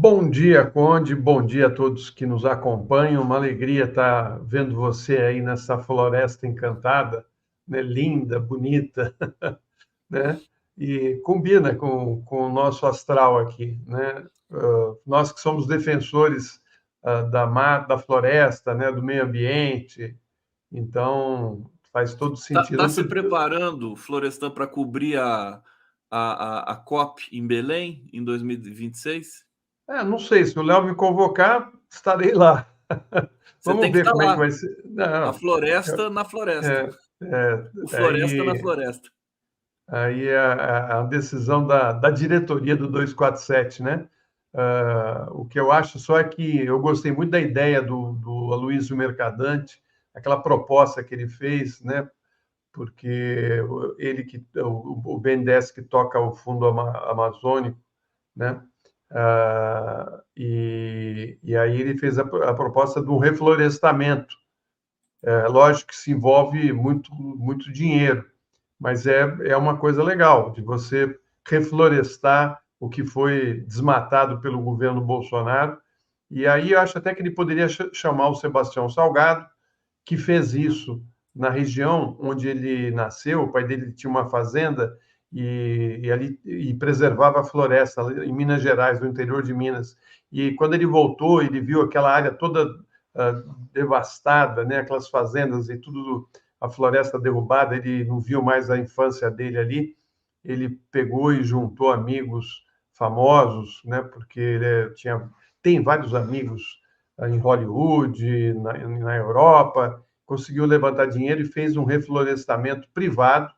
Bom dia, Conde. Bom dia a todos que nos acompanham. Uma alegria estar vendo você aí nessa floresta encantada, né? Linda, bonita, né? E combina com o nosso astral aqui, né? Nós que somos defensores da floresta, né? Do meio ambiente, então faz todo sentido. Tá se preparando, Florestan, para cobrir a COP em Belém em 2026? Não sei, se o Léo me convocar, estarei lá. Você Vamos tem que ver estar como é que lá. vai ser. A Não, floresta na floresta. é, é, O Floresta na aí floresta. Aí a decisão da diretoria do 247, né? O que eu acho só é que eu gostei muito da ideia do Aloysio Mercadante, aquela proposta que ele fez, né? Porque o BNDES que toca o Fundo Amazônico, né? E aí ele fez a proposta do reflorestamento. Lógico que se envolve muito dinheiro, mas é uma coisa legal de você reflorestar o que foi desmatado pelo governo Bolsonaro. E aí eu acho até que ele poderia chamar o Sebastião Salgado, que fez isso na região onde ele nasceu. O pai dele tinha uma fazenda e preservava a floresta em Minas Gerais, no interior de Minas. E quando ele voltou, ele viu aquela área toda devastada, né? Aquelas fazendas e tudo, a floresta derrubada. Ele não viu mais a infância dele ali. Ele pegou e juntou amigos famosos, né? Porque tem vários amigos em Hollywood, na Europa, conseguiu levantar dinheiro e fez um reflorestamento privado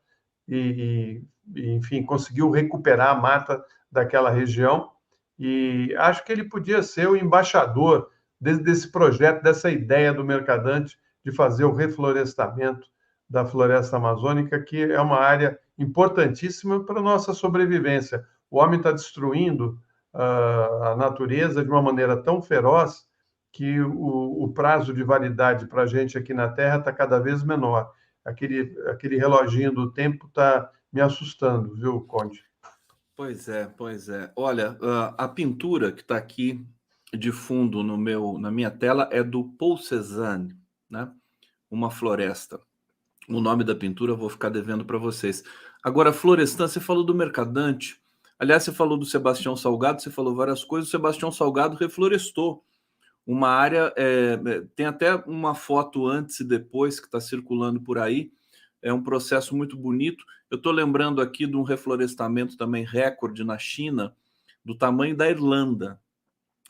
enfim, conseguiu recuperar a mata daquela região. E acho que ele podia ser o embaixador desse projeto, dessa ideia do Mercadante de fazer o reflorestamento da floresta amazônica, que é uma área importantíssima para a nossa sobrevivência. O homem está destruindo a natureza de uma maneira tão feroz que o prazo de validade para a gente aqui na Terra está cada vez menor. Aquele reloginho do tempo está me assustando, viu, Conde? Pois é, pois é. Olha, a pintura que está aqui de fundo na minha tela é do Paul Cézanne, né? Uma floresta. O nome da pintura eu vou ficar devendo para vocês. Agora, Florestan, você falou do Mercadante. Aliás, você falou do Sebastião Salgado, você falou várias coisas. O Sebastião Salgado reflorestou uma área. Tem até uma foto antes e depois que está circulando por aí. É um processo muito bonito. Eu estou lembrando aqui de um reflorestamento também recorde na China, do tamanho da Irlanda.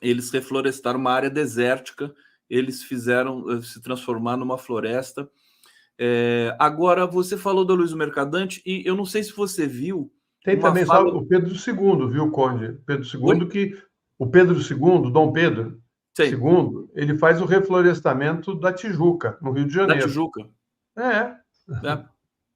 Eles reflorestaram uma área desértica, eles fizeram se transformar numa floresta. Agora, você falou do Luiz Mercadante, e eu não sei se você viu Tem uma também só fala. o Pedro II, viu, Conde? Pedro Oi? II, o Pedro II, Dom Pedro Sei, II, ele faz o reflorestamento da Tijuca, no Rio de da Janeiro. Tijuca. É, Né?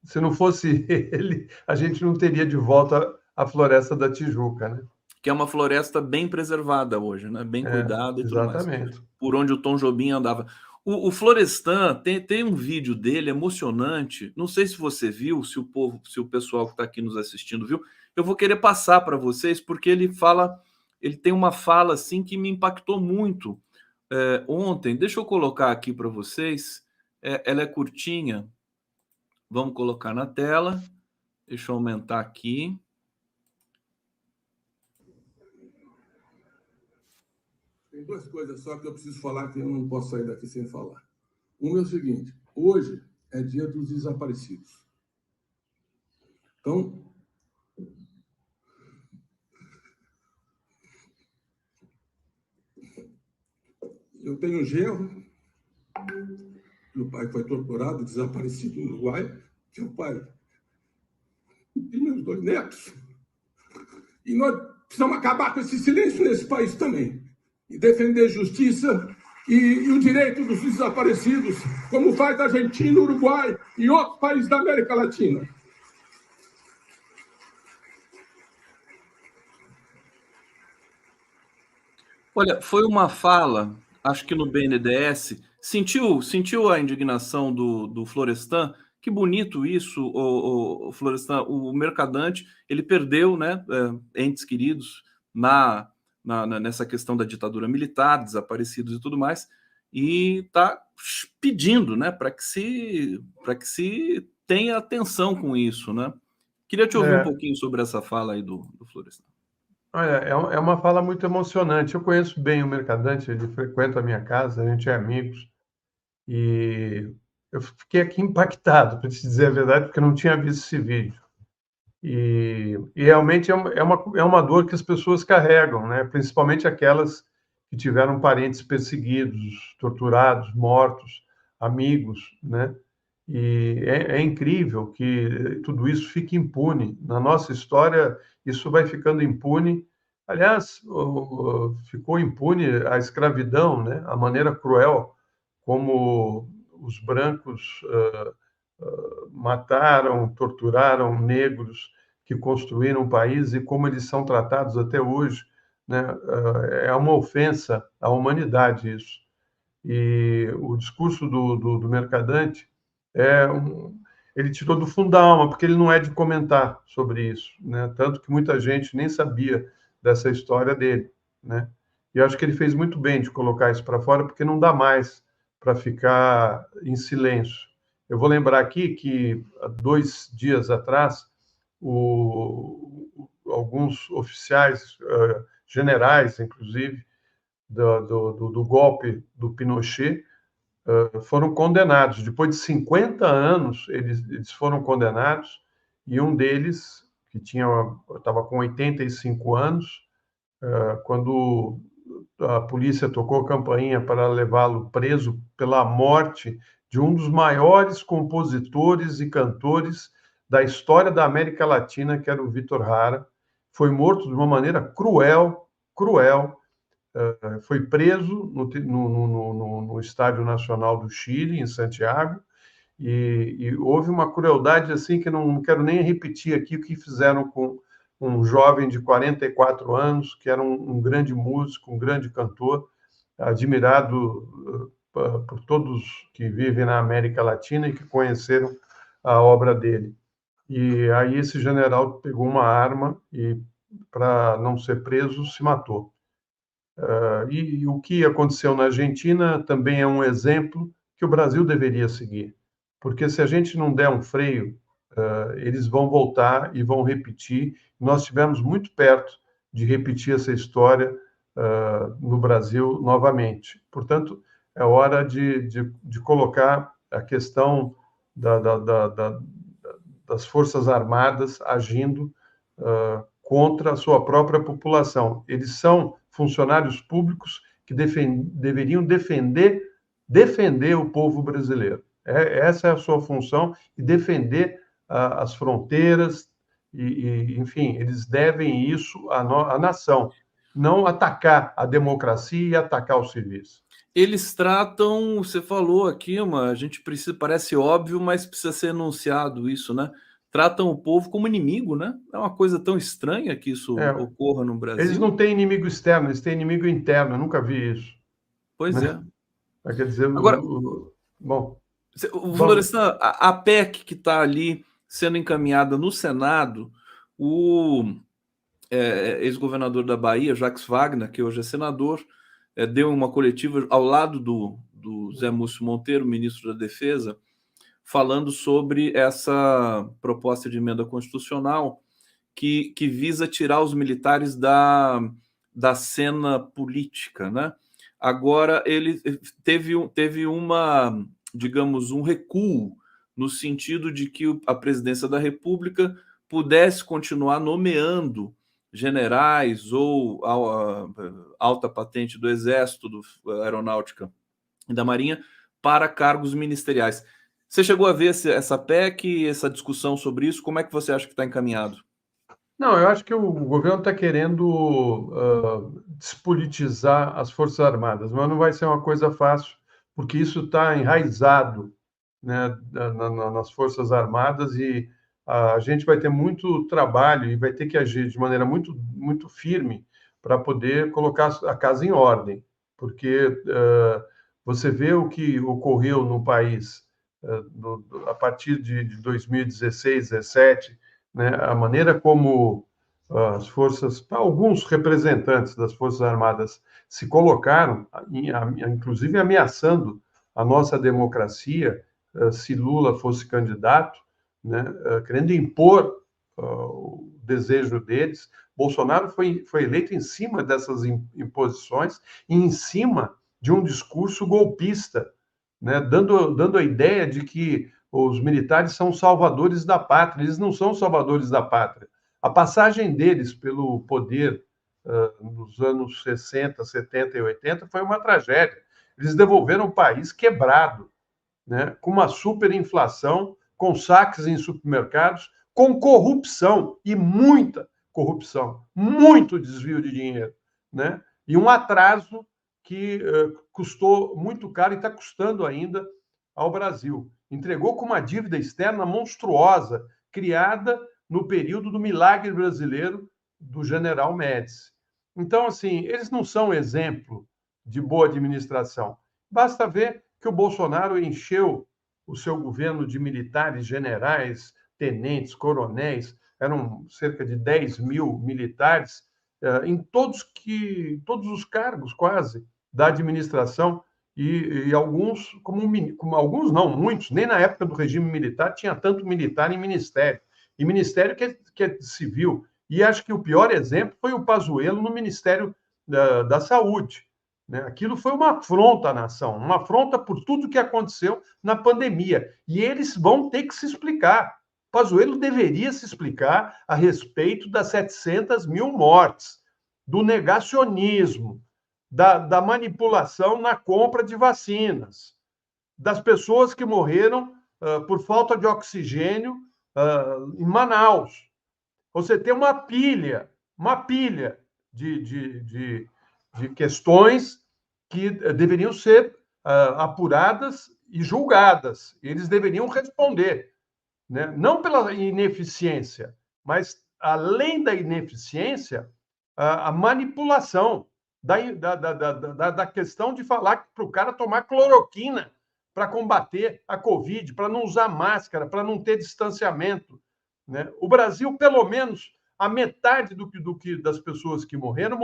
se não fosse ele, a gente não teria de volta a floresta da Tijuca, né? Que é uma floresta bem preservada hoje, né? Bem cuidada e tudo mais. Exatamente. Por onde o Tom Jobim andava. O Florestan tem um vídeo dele emocionante. Não sei se você viu, se o pessoal que está aqui nos assistindo viu. Eu vou querer passar para vocês, porque ele tem uma fala assim que me impactou muito ontem. Deixa eu colocar aqui para vocês. Ela é curtinha. Vamos colocar na tela. Deixa eu aumentar aqui. Tem duas coisas só que eu preciso falar que eu não posso sair daqui sem falar. Uma é o seguinte: hoje é dia dos desaparecidos. Então, eu tenho um genro, meu pai foi torturado, desaparecido no Uruguai, que é o pai, e meus dois netos. E nós precisamos acabar com esse silêncio nesse país também. E defender justiça e o direito dos desaparecidos, como faz a Argentina, Uruguai e outros países da América Latina. Olha, foi uma fala, acho que no BNDES. Sentiu a indignação do Florestan? Que bonito isso, o Florestan. O Mercadante, ele perdeu, né, entes queridos nessa questão da ditadura militar, desaparecidos e tudo mais, e está pedindo, né, para que se tenha atenção com isso, né? Queria te ouvir um pouquinho sobre essa fala aí do Florestan. Olha, é uma fala muito emocionante. Eu conheço bem o Mercadante, ele frequenta a minha casa, a gente é amigos, e eu fiquei aqui impactado, para te dizer a verdade, porque eu não tinha visto esse vídeo. E realmente é uma dor que as pessoas carregam, né? Principalmente aquelas que tiveram parentes perseguidos, torturados, mortos, amigos, né? E é incrível que tudo isso fique impune. Na nossa história, isso vai ficando impune. Aliás, ficou impune a escravidão, né? A maneira cruel como os brancos mataram, torturaram negros que construíram o país e como eles são tratados até hoje, né? É uma ofensa à humanidade isso. E o discurso do Mercadante ele tirou do fundo da alma, porque ele não é de comentar sobre isso, né? Tanto que muita gente nem sabia dessa história dele, né? E eu acho que ele fez muito bem de colocar isso para fora, porque não dá mais para ficar em silêncio. Eu vou lembrar aqui que, há 2 dias atrás, alguns oficiais, generais, inclusive, do golpe do Pinochet, foram condenados. Depois de 50 anos, eles foram condenados, e um deles, que estava com 85 anos, quando a polícia tocou a campainha para levá-lo preso pela morte de um dos maiores compositores e cantores da história da América Latina, que era o Vítor Jara, foi morto de uma maneira cruel, cruel. Foi preso no Estádio Nacional do Chile, em Santiago, e houve uma crueldade assim que não quero nem repetir aqui o que fizeram com um jovem de 44 anos, que era um grande músico, um grande cantor, admirado por todos que vivem na América Latina e que conheceram a obra dele. E aí esse general pegou uma arma e, para não ser preso, se matou. E o que aconteceu na Argentina também é um exemplo que o Brasil deveria seguir, porque se a gente não der um freio, eles vão voltar e vão repetir. Nós estivemos muito perto de repetir essa história no Brasil novamente. Portanto, é hora de colocar a questão das Forças Armadas agindo contra a sua própria população. Eles são funcionários públicos que deveriam defender o povo brasileiro. Essa é a sua função, e defender as fronteiras, enfim, eles devem isso à nação, não atacar a democracia e atacar os civis. Eles tratam, você falou aqui, a gente precisa, parece óbvio, mas precisa ser enunciado isso, né? Tratam o povo como inimigo, né? É uma coisa tão estranha que isso ocorra no Brasil. Eles não têm inimigo externo, eles têm inimigo interno. Eu nunca vi isso. Pois é. Quer dizer, agora, bom, Florestan, a PEC que está ali sendo encaminhada no Senado, o ex-governador da Bahia, Jacques Wagner, que hoje é senador, deu uma coletiva ao lado do Zé Múcio Monteiro, ministro da Defesa, falando sobre essa proposta de emenda constitucional que visa tirar os militares da cena política, né? Agora, ele teve digamos, um recuo no sentido de que a presidência da República pudesse continuar nomeando generais ou alta patente do Exército, da Aeronáutica e da Marinha para cargos ministeriais. Você chegou a ver essa PEC, essa discussão sobre isso? Como é que você acha que está encaminhado? Não, eu acho que o governo está querendo despolitizar as Forças Armadas, mas não vai ser uma coisa fácil, porque isso está enraizado, né, nas Forças Armadas, e a gente vai ter muito trabalho e vai ter que agir de maneira muito, muito firme para poder colocar a casa em ordem, porque você vê o que ocorreu no país a partir de 2016, 2017, né, a maneira como alguns representantes das Forças Armadas se colocaram, inclusive ameaçando a nossa democracia, se Lula fosse candidato, né, querendo impor o desejo deles. Bolsonaro foi eleito em cima dessas imposições e em cima de um discurso golpista, né, dando a ideia de que os militares são salvadores da pátria. Eles não são salvadores da pátria. A passagem deles pelo poder nos anos 60, 70 e 80 foi uma tragédia. Eles devolveram o país quebrado, né, com uma superinflação, com saques em supermercados, com corrupção e muita corrupção, muito desvio de dinheiro, né, e um atraso que custou muito caro e está custando ainda ao Brasil. Entregou com uma dívida externa monstruosa, criada no período do milagre brasileiro do general Médici. Então, assim, eles não são exemplo de boa administração. Basta ver que o Bolsonaro encheu o seu governo de militares, generais, tenentes, coronéis, eram cerca de 10 mil militares, em todos os cargos, quase, da administração, e alguns, como alguns não, muitos, nem na época do regime militar tinha tanto militar em ministério. E ministério que é civil. E acho que o pior exemplo foi o Pazuello no Ministério da Saúde. Né? Aquilo foi uma afronta à nação, uma afronta por tudo que aconteceu na pandemia. E eles vão ter que se explicar. Pazuello deveria se explicar a respeito das 700 mil mortes, do negacionismo, da manipulação na compra de vacinas, das pessoas que morreram por falta de oxigênio em Manaus. Você tem uma pilha de questões que deveriam ser apuradas e julgadas. Eles deveriam responder, né? Não pela ineficiência, mas, além da ineficiência, a manipulação da questão de falar para o cara tomar cloroquina para combater a Covid, para não usar máscara, para não ter distanciamento. Né? O Brasil, pelo menos, a metade das pessoas que morreram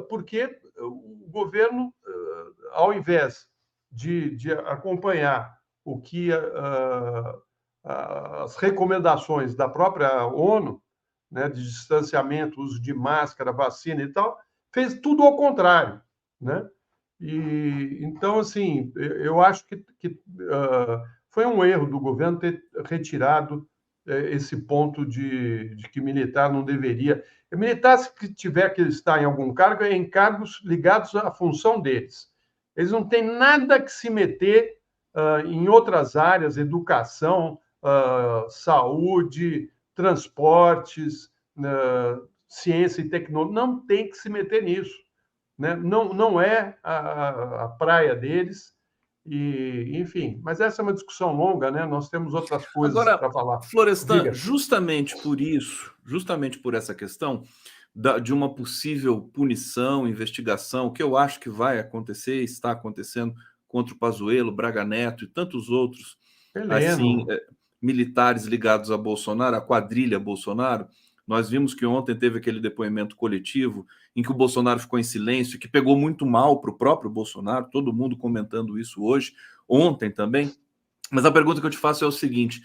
porque o governo, ao invés de acompanhar o que as recomendações da própria ONU, né, de distanciamento, uso de máscara, vacina e tal, fez tudo ao contrário, né? E então, assim, eu acho que foi um erro do governo ter retirado esse ponto de que militar não deveria. Militar, se tiver que estar em algum cargo, é em cargos ligados à função deles. Eles não têm nada que se meter em outras áreas, educação, saúde, transportes, ciência e tecnologia. Não tem que se meter nisso. Né? Não é a praia deles. E, enfim, mas essa é uma discussão longa, né? Nós temos outras coisas para falar. Florestan, justamente por isso, justamente por essa questão de uma possível punição, investigação, que eu acho que vai acontecer, está acontecendo contra o Pazuello, Braga Neto e tantos outros assim, militares ligados a Bolsonaro, a quadrilha Bolsonaro. Nós vimos que ontem teve aquele depoimento coletivo em que o Bolsonaro ficou em silêncio, que pegou muito mal para o próprio Bolsonaro, todo mundo comentando isso hoje, ontem também. Mas a pergunta que eu te faço é o seguinte: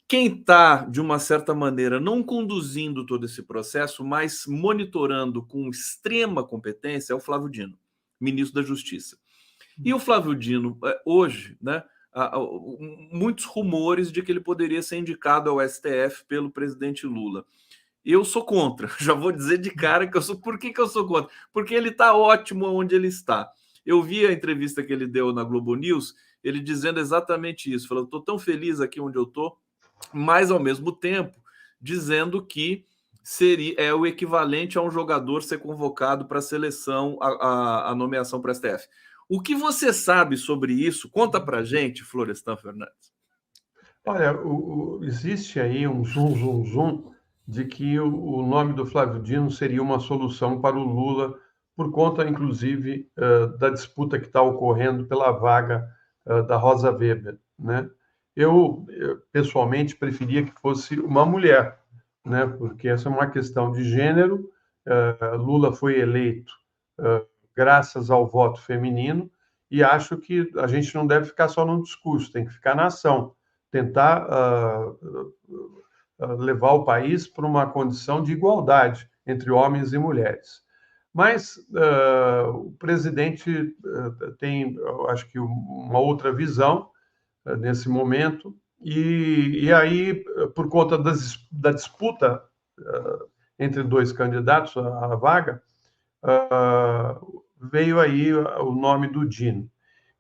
quem está, de uma certa maneira, não conduzindo todo esse processo, mas monitorando com extrema competência é o Flávio Dino, ministro da Justiça. E o Flávio Dino, hoje, né, há muitos rumores de que ele poderia ser indicado ao STF pelo presidente Lula. Eu sou contra, já vou dizer de cara que eu sou. Por que eu sou contra? Porque ele está ótimo onde ele está. Eu vi a entrevista que ele deu na Globo News, ele dizendo exatamente isso, falando: estou tão feliz aqui onde eu estou, mas ao mesmo tempo dizendo que é o equivalente a um jogador ser convocado para a seleção, a nomeação para a STF. O que você sabe sobre isso? Conta para a gente, Florestan Fernandes. Olha, existe aí um zoom de que o nome do Flávio Dino seria uma solução para o Lula, por conta, inclusive, da disputa que está ocorrendo pela vaga da Rosa Weber, né? Eu, pessoalmente, preferia que fosse uma mulher, né? Porque essa é uma questão de gênero. Lula foi eleito graças ao voto feminino, e acho que a gente não deve ficar só no discurso, tem que ficar na ação, tentar levar o país para uma condição de igualdade entre homens e mulheres. Mas o presidente tem, acho que, uma outra visão nesse momento, e aí, por conta da disputa entre dois candidatos à vaga, veio aí o nome do Dino.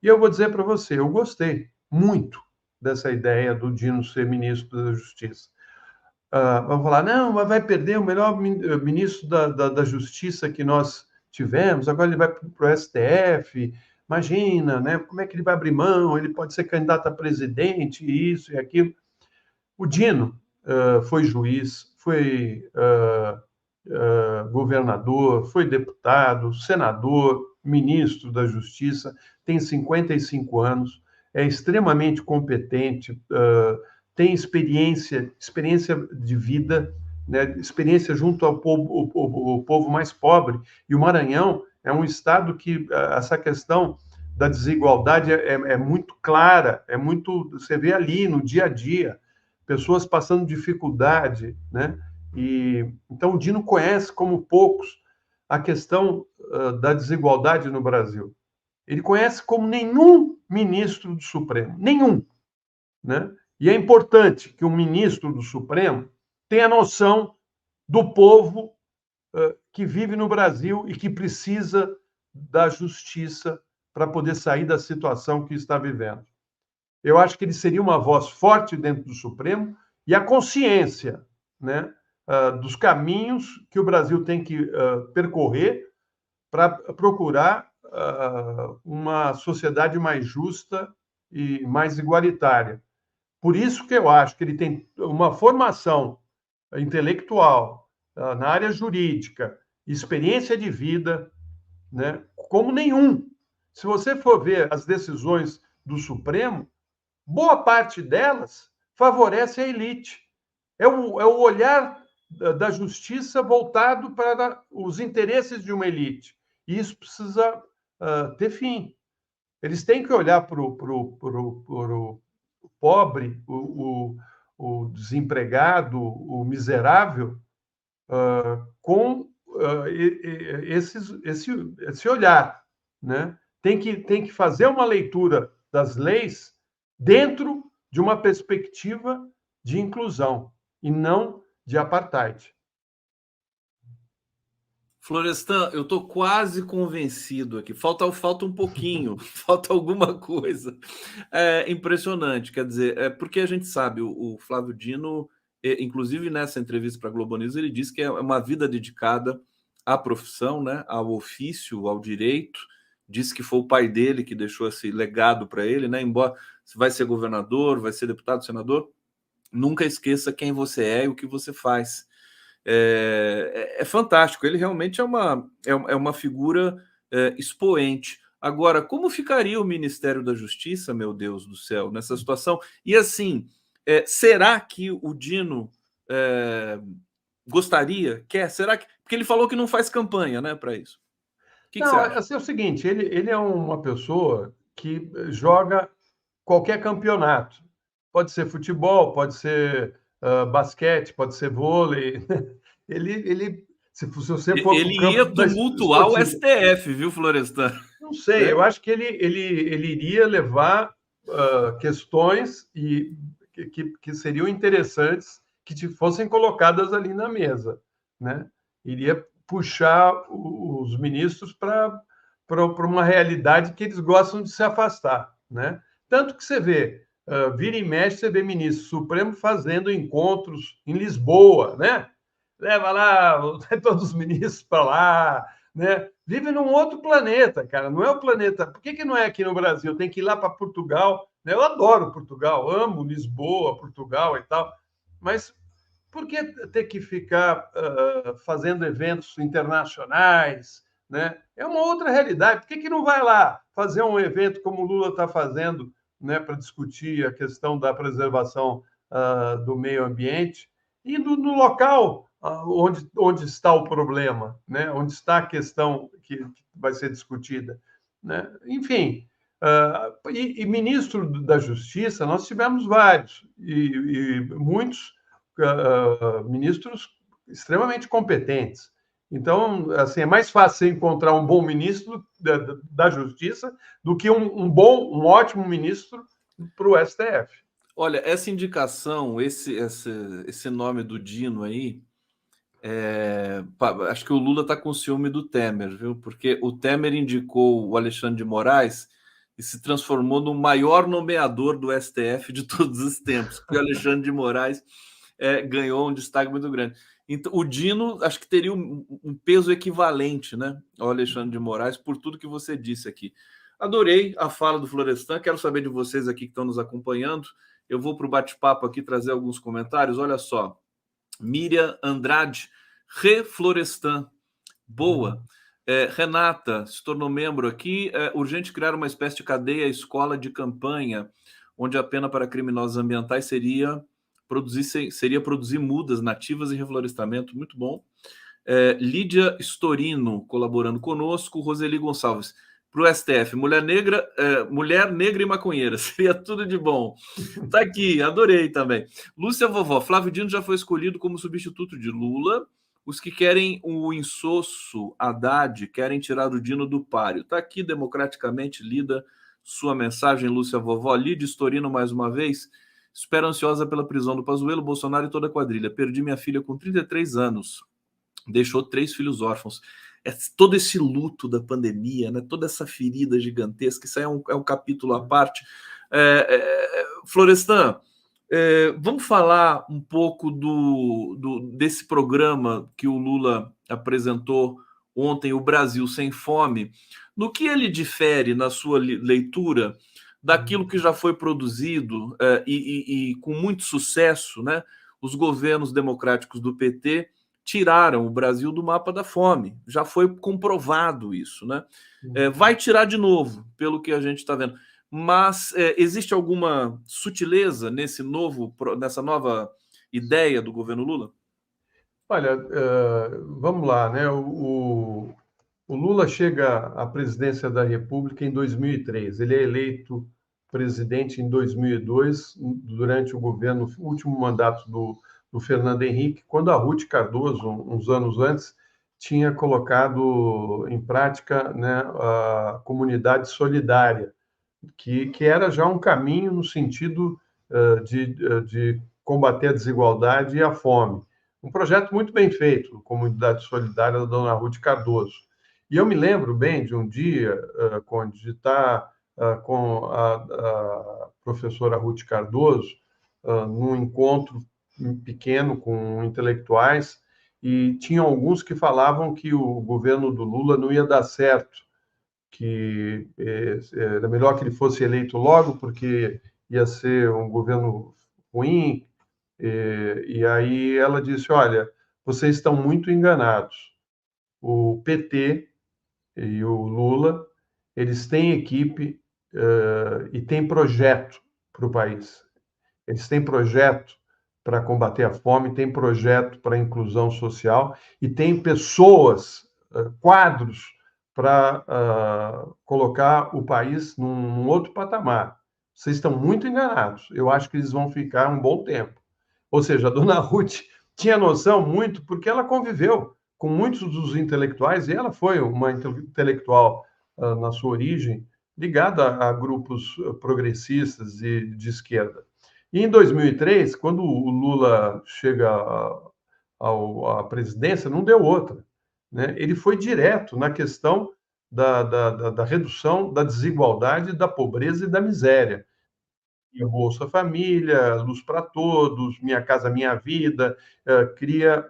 E eu vou dizer para você, eu gostei muito dessa ideia do Dino ser ministro da Justiça. Vão falar, não, mas vai perder o melhor ministro da Justiça que nós tivemos, agora ele vai para o STF, imagina, né? Como é que ele vai abrir mão? Ele pode ser candidato a presidente, isso e aquilo. O Dino foi juiz, foi governador, foi deputado, senador, ministro da Justiça, tem 55 anos, é extremamente competente, tem experiência de vida, né, experiência junto ao povo mais pobre. E o Maranhão é um estado que essa questão da desigualdade é muito clara, você vê ali no dia a dia, pessoas passando dificuldade, né? Então o Dino conhece como poucos a questão da desigualdade no Brasil. Ele conhece como nenhum ministro do Supremo, nenhum, né? E é importante que um ministro do Supremo tenha noção do povo que vive no Brasil e que precisa da justiça para poder sair da situação que está vivendo. Eu acho que ele seria uma voz forte dentro do Supremo e a consciência, né, dos caminhos que o Brasil tem que percorrer para procurar uma sociedade mais justa e mais igualitária. Por isso que eu acho que ele tem uma formação intelectual na área jurídica, experiência de vida, né, como nenhum. Se você for ver as decisões do Supremo, boa parte delas favorece a elite. É o olhar da justiça voltado para os interesses de uma elite. E isso precisa ter fim. Eles têm que olhar para o pobre, o desempregado, o miserável, com esse olhar, né? Tem que fazer uma leitura das leis dentro de uma perspectiva de inclusão e não de apartheid. Florestan, eu estou quase convencido aqui. Falta um pouquinho, falta alguma coisa. É impressionante, quer dizer, porque a gente sabe, o Flávio Dino, inclusive nessa entrevista para a Globo News, ele disse que é uma vida dedicada à profissão, né, ao ofício, ao direito. Disse que foi o pai dele que deixou esse legado para ele, né? Embora você vai ser governador, vai ser deputado, senador, nunca esqueça quem você é e o que você faz. É fantástico, ele realmente é uma figura expoente. Agora, como ficaria o Ministério da Justiça, meu Deus do céu, nessa situação? E assim, será que o Dino gostaria, quer? Será que... Porque ele falou que não faz campanha, né, para isso. O que você acha? Assim, é o seguinte, ele é uma pessoa que joga qualquer campeonato. Pode ser futebol, pode ser basquete, pode ser vôlei. Se você for Ele ia tumultuar o STF, viu, Florestan? Não sei, eu acho que ele iria levar questões que seriam interessantes que fossem colocadas ali na mesa, né? Iria puxar os ministros para uma realidade que eles gostam de se afastar, né? Tanto que você vê, vira e mexe, você vê ministro Supremo fazendo encontros em Lisboa, né? Leva lá todos os ministros para lá, né? Vive num outro planeta, cara, não é o planeta. Por que não é aqui no Brasil? Tem que ir lá para Portugal, né? Eu adoro Portugal, amo Lisboa, Portugal e tal, mas por que ter que ficar fazendo eventos internacionais, né? É uma outra realidade. Por que não vai lá fazer um evento como o Lula está fazendo, né, para discutir a questão da preservação do meio ambiente e no local onde está o problema, né? Onde está a questão que vai ser discutida, né? Enfim, e ministro da Justiça, nós tivemos vários, e muitos ministros extremamente competentes. Então, assim, é mais fácil encontrar um bom ministro da Justiça do que um ótimo ministro para o STF. Olha, essa indicação, esse nome do Dino aí, acho que o Lula está com ciúme do Temer, viu? Porque o Temer indicou o Alexandre de Moraes e se transformou no maior nomeador do STF de todos os tempos, porque o Alexandre de Moraes ganhou um destaque muito grande. Então, o Dino, acho que teria um peso equivalente, né, ao Alexandre de Moraes, por tudo que você disse aqui. Adorei a fala do Florestan, quero saber de vocês aqui que estão nos acompanhando. Eu vou para o bate-papo aqui trazer alguns comentários. Olha só, Miriam Andrade, Reflorestan, boa. Renata se tornou membro aqui. Urgente criar uma espécie de cadeia escola de campanha, onde a pena para criminosos ambientais seria produzir mudas nativas e reflorestamento. Muito bom. Lídia Storino colaborando conosco. Roseli Gonçalves, para o STF, mulher negra e maconheira, seria tudo de bom. Tá aqui, adorei também. Lúcia Vovó, Flávio Dino já foi escolhido como substituto de Lula. Os que querem o insosso Haddad querem tirar o Dino do páreo. Tá aqui, democraticamente lida sua mensagem, Lúcia Vovó. Lídia Storino, mais uma vez. Espero ansiosa pela prisão do Pazuello, Bolsonaro e toda a quadrilha. Perdi minha filha com 33 anos. Deixou 3 filhos órfãos. Todo esse luto da pandemia, né? Toda essa ferida gigantesca, isso aí é um capítulo à parte. Florestan, vamos falar um pouco desse programa que o Lula apresentou ontem, o Brasil Sem Fome. No que ele difere, na sua leitura, daquilo que já foi produzido e com muito sucesso, né? Os governos democráticos do PT tiraram o Brasil do mapa da fome. Já foi comprovado isso, né? Vai tirar de novo, pelo que a gente está vendo. Mas existe alguma sutileza nessa nova ideia do governo Lula? Olha, vamos lá, né? O Lula chega à presidência da República em 2003. Ele é eleito presidente em 2002, durante o último mandato do Fernando Henrique, quando a Ruth Cardoso, uns anos antes, tinha colocado em prática, né, a comunidade solidária, que era já um caminho no sentido de combater a desigualdade e a fome. Um projeto muito bem feito, Comunidade Solidária da Dona Ruth Cardoso. E eu me lembro bem de um dia, Conde, de estar com a professora Ruth Cardoso num encontro pequeno com intelectuais, e tinham alguns que falavam que o governo do Lula não ia dar certo, que era melhor que ele fosse eleito logo, porque ia ser um governo ruim. E aí ela disse: olha, vocês estão muito enganados. O PT e o Lula, eles têm equipe e têm projeto para o país. Eles têm projeto para combater a fome, têm projeto para a inclusão social e têm pessoas, quadros para colocar o país num outro patamar. Vocês estão muito enganados. Eu acho que eles vão ficar um bom tempo. Ou seja, a dona Ruth tinha noção muito, porque ela conviveu com muitos dos intelectuais, e ela foi uma intelectual na sua origem, ligada a grupos progressistas e de esquerda. E em 2003, quando o Lula chega à presidência, não deu outra, né? Ele foi direto na questão da redução da desigualdade, da pobreza e da miséria. E Bolsa Família, Luz para Todos, Minha Casa Minha Vida, cria,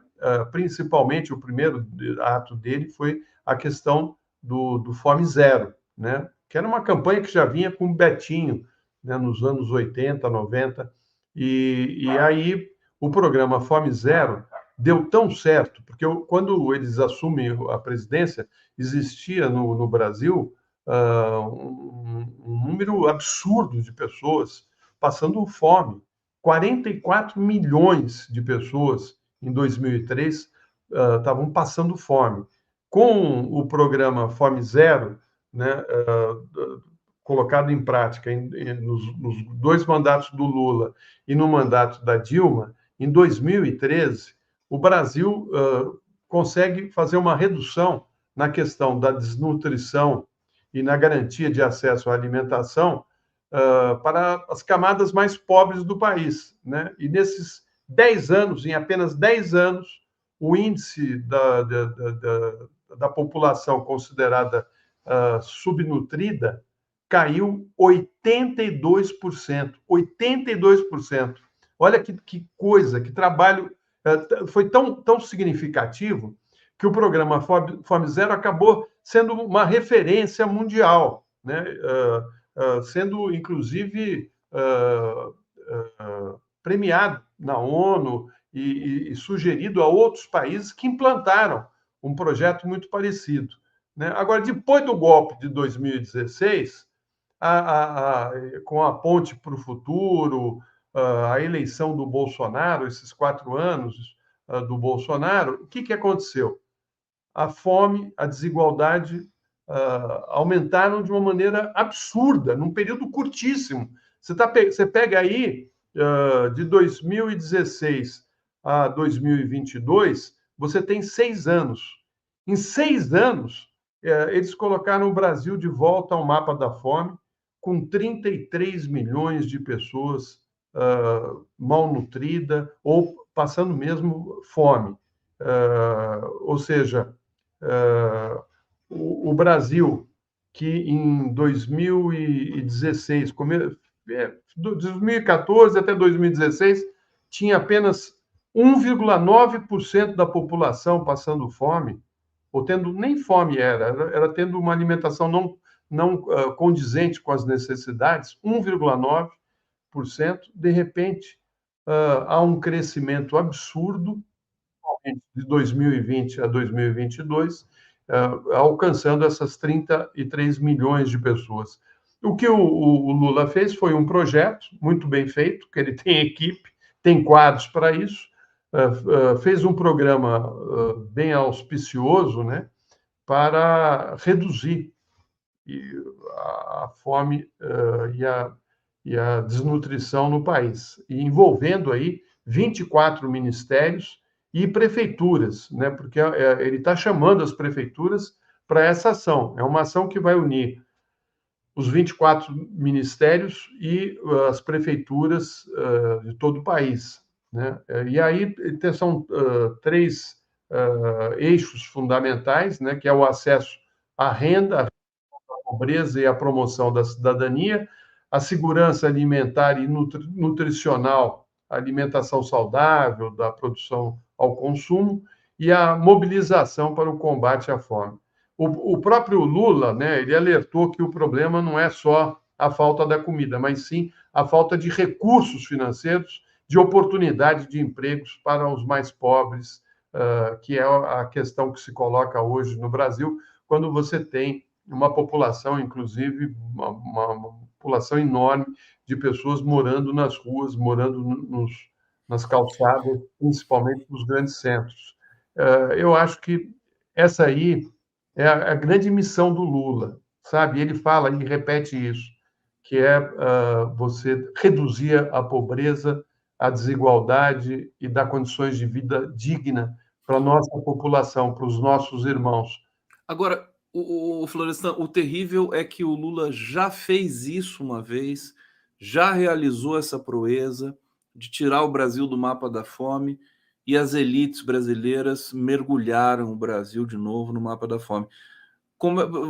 principalmente, o primeiro ato dele foi a questão do Fome Zero, né? Que era uma campanha que já vinha com o Betinho, né, nos anos 80, 90, e aí o programa Fome Zero deu tão certo, porque quando eles assumem a presidência, existia no Brasil um número absurdo de pessoas passando fome, 44 milhões de pessoas em 2003 estavam passando fome. Com o programa Fome Zero, né, colocado em prática nos 2 mandatos do Lula e no mandato da Dilma, em 2013, o Brasil consegue fazer uma redução na questão da desnutrição e na garantia de acesso à alimentação para as camadas mais pobres do país, né? E nesses 10 anos, em apenas 10 anos, o índice da população considerada subnutrida caiu 82%. 82%. Olha que coisa, que trabalho. Foi tão significativo que o programa Fome Zero acabou sendo uma referência mundial, né? Sendo, inclusive, premiado na ONU e sugerido a outros países que implantaram um projeto muito parecido, né? Agora, depois do golpe de 2016, com a ponte para o futuro, a eleição do Bolsonaro, esses 4 anos do Bolsonaro, o que aconteceu? A fome, a desigualdade aumentaram de uma maneira absurda, num período curtíssimo. Você pega aí, de 2016 a 2022, você tem 6 anos. Em 6 anos, eles colocaram o Brasil de volta ao mapa da fome, com 33 milhões de pessoas malnutridas ou passando mesmo fome. Ou seja, o Brasil, que em 2016, 2014 até 2016, tinha apenas 1,9% da população passando fome, ou tendo, nem fome era tendo uma alimentação não condizente com as necessidades, 1,9%, de repente, há um crescimento absurdo, de 2020 a 2022, alcançando essas 33 milhões de pessoas. O que o Lula fez foi um projeto muito bem feito, que ele tem equipe, tem quadros para isso, fez um programa bem auspicioso, né, para reduzir a fome e a desnutrição no país, e envolvendo aí 24 ministérios e prefeituras, né? Porque ele está chamando as prefeituras para essa ação. É uma ação que vai unir os 24 ministérios e as prefeituras de todo o país, né? E aí são 3 eixos fundamentais, né? Que é o acesso à renda, à pobreza e à promoção da cidadania, a segurança alimentar e nutricional, a alimentação saudável, da produção ao consumo, e a mobilização para o combate à fome. O próprio Lula, né, ele alertou que o problema não é só a falta da comida, mas sim a falta de recursos financeiros, de oportunidade de empregos para os mais pobres, que é a questão que se coloca hoje no Brasil, quando você tem uma população, inclusive, uma população enorme de pessoas morando nas ruas, morando nas calçadas, principalmente nos grandes centros. Eu acho que essa aí é a grande missão do Lula, sabe? Ele fala e repete isso, que é você reduzir a pobreza, a desigualdade e dar condições de vida digna para a nossa população, para os nossos irmãos. Agora, o Florestan, o terrível é que o Lula já fez isso uma vez, já realizou essa proeza de tirar o Brasil do mapa da fome, e as elites brasileiras mergulharam o Brasil de novo no mapa da fome.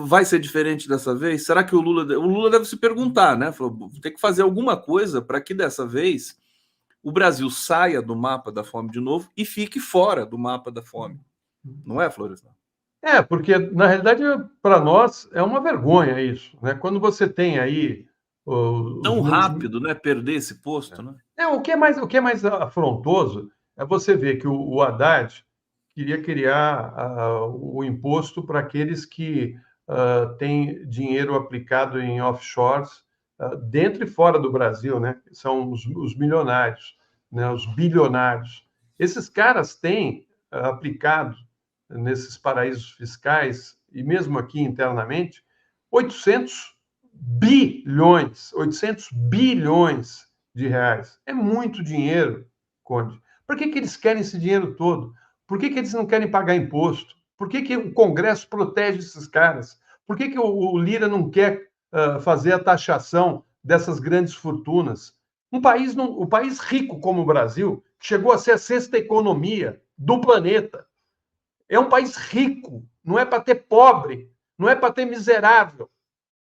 Vai ser diferente dessa vez? Será que o Lula deve se perguntar, né? Falou, tem que fazer alguma coisa para que dessa vez o Brasil saia do mapa da fome de novo e fique fora do mapa da fome. Não é, Florestan? Porque, na realidade, para nós é uma vergonha isso, né? Quando você tem aí tão rápido, né? Perder esse posto, né? O que é mais afrontoso é você ver que o Haddad queria criar o imposto para aqueles que têm dinheiro aplicado em offshores dentro e fora do Brasil, né? São os milionários, né? Os bilionários. Esses caras têm aplicado nesses paraísos fiscais, e mesmo aqui internamente, 800 bilhões de reais. É muito dinheiro, Conde. Por que eles querem esse dinheiro todo? Por que eles não querem pagar imposto? Por que o Congresso protege esses caras? Por que o Lira não quer fazer a taxação dessas grandes fortunas? Um país rico como o Brasil, que chegou a ser a 6ª economia do planeta, é um país rico, não é para ter pobre, não é para ter miserável.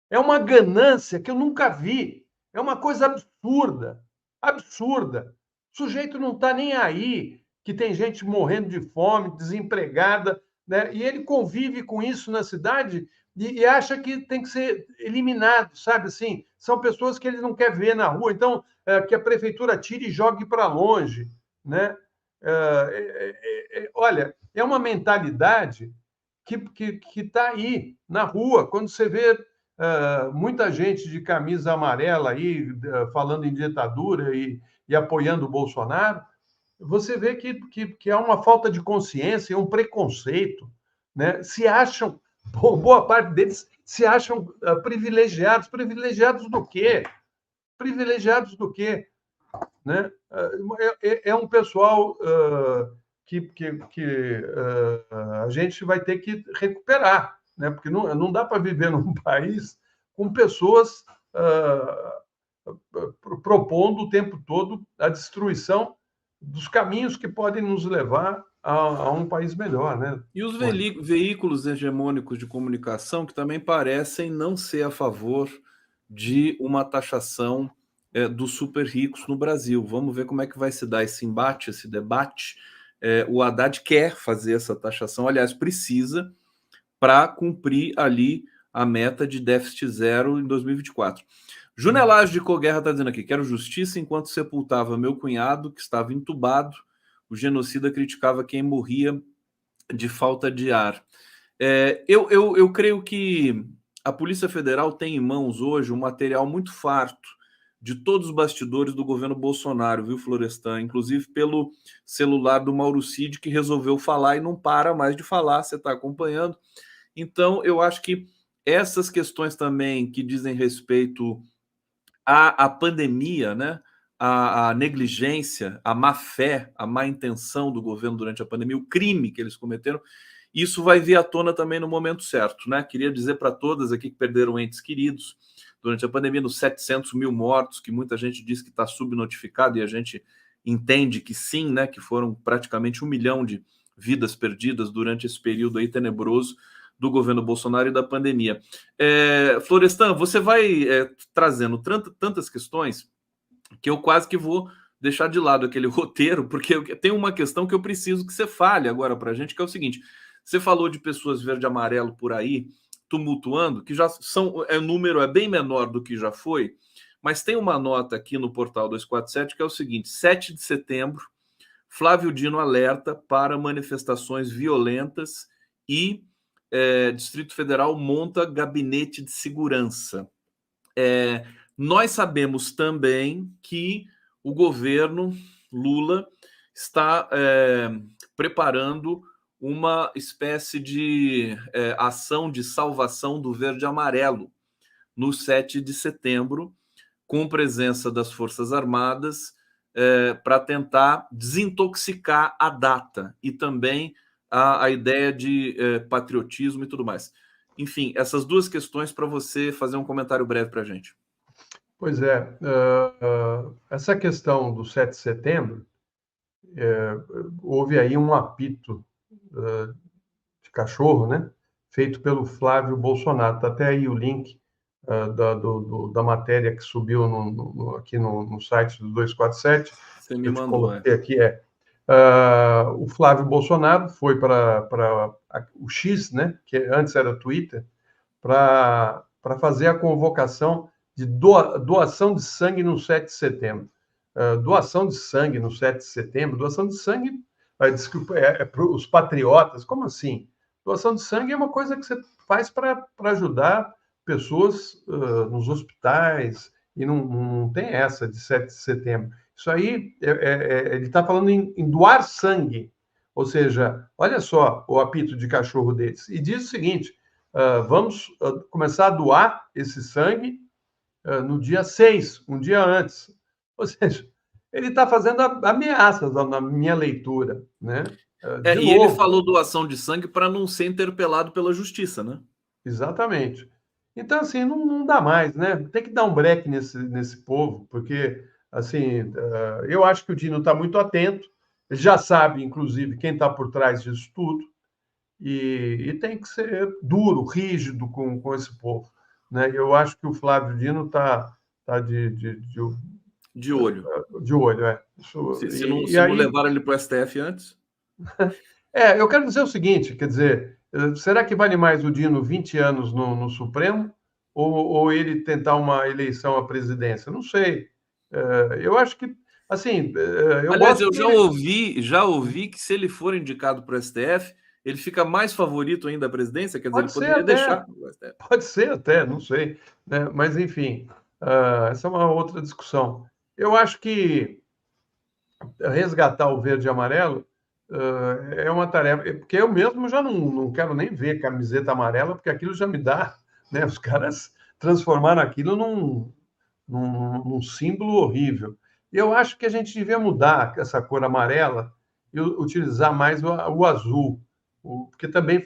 É uma ganância que eu nunca vi. É uma coisa absurda, absurda. O sujeito não está nem aí, que tem gente morrendo de fome, desempregada, né? E ele convive com isso na cidade e acha que tem que ser eliminado, sabe? Assim, são pessoas que ele não quer ver na rua, então que a prefeitura tire e jogue para longe, né? Olha, é uma mentalidade que está aí na rua. Quando você vê muita gente de camisa amarela aí falando em ditadura e apoiando o Bolsonaro, você vê que há uma falta de consciência e um preconceito, né? Se acham, boa parte deles se acham privilegiados. Privilegiados do quê? Privilegiados do quê? Né? É um pessoal que a gente vai ter que recuperar, né? Porque não dá para viver num país com pessoas propondo o tempo todo a destruição dos caminhos que podem nos levar a um país melhor, né? E os veículos hegemônicos de comunicação que também parecem não ser a favor de uma taxação dos super ricos no Brasil. Vamos ver como é que vai se dar esse embate, esse debate. O Haddad quer fazer essa taxação, aliás, precisa, para cumprir ali a meta de déficit zero em 2024. Junelage de Coguerra está dizendo aqui: quero justiça enquanto sepultava meu cunhado, que estava entubado. O genocida criticava quem morria de falta de ar. Eu creio que a Polícia Federal tem em mãos hoje um material muito farto de todos os bastidores do governo Bolsonaro, viu, Florestan? Inclusive pelo celular do Mauro Cid, que resolveu falar e não para mais de falar, você está acompanhando. Então, eu acho que essas questões também que dizem respeito à pandemia, né? A negligência, a má fé, a má intenção do governo durante a pandemia, o crime que eles cometeram, isso vai vir à tona também no momento certo, né? Queria dizer para todas aqui que perderam entes queridos durante a pandemia, nos 700 mil mortos, que muita gente diz que está subnotificado, e a gente entende que sim, né? Que foram praticamente 1 milhão de vidas perdidas durante esse período aí tenebroso do governo Bolsonaro e da pandemia. Florestan, você vai trazendo tantas questões que eu quase que vou deixar de lado aquele roteiro, porque tem uma questão que eu preciso que você fale agora para a gente, que é o seguinte: você falou de pessoas verde e amarelo por aí, tumultuando, que já são, o número é bem menor do que já foi, mas tem uma nota aqui no portal 247 que é o seguinte: 7 de setembro, Flávio Dino alerta para manifestações violentas e Distrito Federal monta gabinete de segurança. Nós sabemos também que o governo Lula está preparando uma espécie de ação de salvação do verde e amarelo no 7 de setembro, com presença das Forças Armadas, para tentar desintoxicar a data e também a ideia de patriotismo e tudo mais. Enfim, essas duas questões para você fazer um comentário breve para a gente. Pois é, essa questão do 7 de setembro, houve aí um apito de cachorro, né? Feito pelo Flávio Bolsonaro. Está até aí o link da matéria que subiu aqui no site do 247. Você me mandou. Aqui o Flávio Bolsonaro foi para o X, né? Que antes era Twitter, para fazer a convocação de doação de sangue no 7 de setembro. Doação de sangue no 7 de setembro, doação de sangue, desculpa, para os patriotas, como assim? Doação de sangue é uma coisa que você faz para ajudar pessoas nos hospitais, e não tem essa de 7 de setembro. Isso aí, ele está falando em doar sangue, ou seja, olha só o apito de cachorro deles, e diz o seguinte, vamos começar a doar esse sangue no dia 6, um dia antes. Ou seja, ele está fazendo ameaças na minha leitura, né? De e novo. ele falou doação de sangue para não ser interpelado pela justiça, né? Exatamente. Então, assim, não dá mais, né? Tem que dar um break nesse povo, porque, assim, eu acho que o Dino está muito atento, ele já sabe, inclusive, quem está por trás disso tudo, e tem que ser duro, rígido com esse povo, né? Eu acho que o Flávio Dino está de olho. De olho, é. Se não levaram ele para o STF antes? Eu quero dizer o seguinte, quer dizer, será que vale mais o Dino 20 anos no Supremo ou ele tentar uma eleição à presidência? Não sei. Eu acho que, assim, Aliás, eu já ouvi que se ele for indicado para o STF, ele fica mais favorito ainda à presidência, quer dizer, ele poderia deixar o STF. Pode ser até, não sei, né? Mas, enfim, essa é uma outra discussão. Eu acho que resgatar o verde e amarelo é uma tarefa, porque eu mesmo já não quero nem ver camiseta amarela, porque aquilo já me dá, né? Os caras transformaram aquilo num símbolo horrível. E eu acho que a gente devia mudar essa cor amarela e utilizar mais o azul, porque também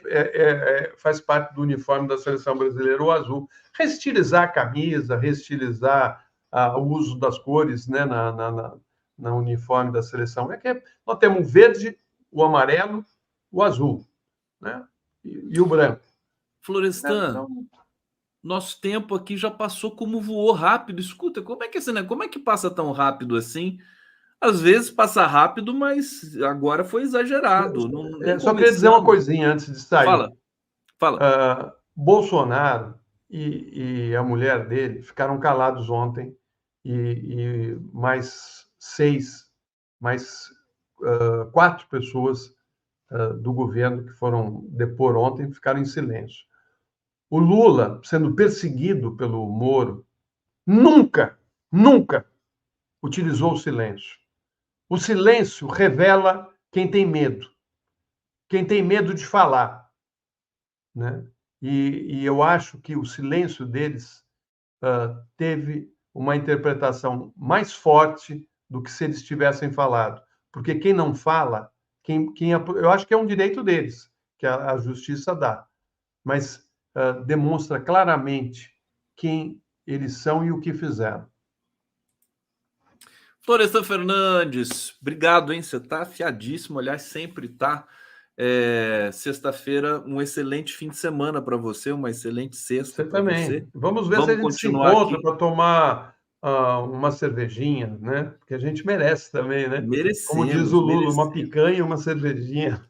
faz parte do uniforme da seleção brasileira, o azul. Restilizar a camisa, restilizar o uso das cores, né, na uniforme da seleção. Nós temos o verde, o amarelo, o azul, né? E o branco. Florestan, então, nosso tempo aqui já passou como voou rápido. Escuta, como é que passa tão rápido assim? Às vezes passa rápido, mas agora foi exagerado. Só queria dizer uma coisinha antes de sair. Fala. Bolsonaro e a mulher dele ficaram calados ontem e mais 4 pessoas do governo que foram depor ontem ficaram em silêncio. O Lula, sendo perseguido pelo Moro, nunca utilizou o silêncio. O silêncio revela quem tem medo de falar, né? E eu acho que o silêncio deles teve uma interpretação mais forte do que se eles tivessem falado. Porque quem não fala, eu acho que é um direito deles, que a justiça dá, mas demonstra claramente quem eles são e o que fizeram. Florestan Fernandes, obrigado, hein? Você está afiadíssimo, aliás, sempre está. Sexta-feira, um excelente fim de semana para você, uma excelente sexta para você. Vamos ver se a gente se encontra para tomar uma cervejinha, né? Porque a gente merece também, né? Merecemos. Como diz o Lula, uma picanha e uma cervejinha.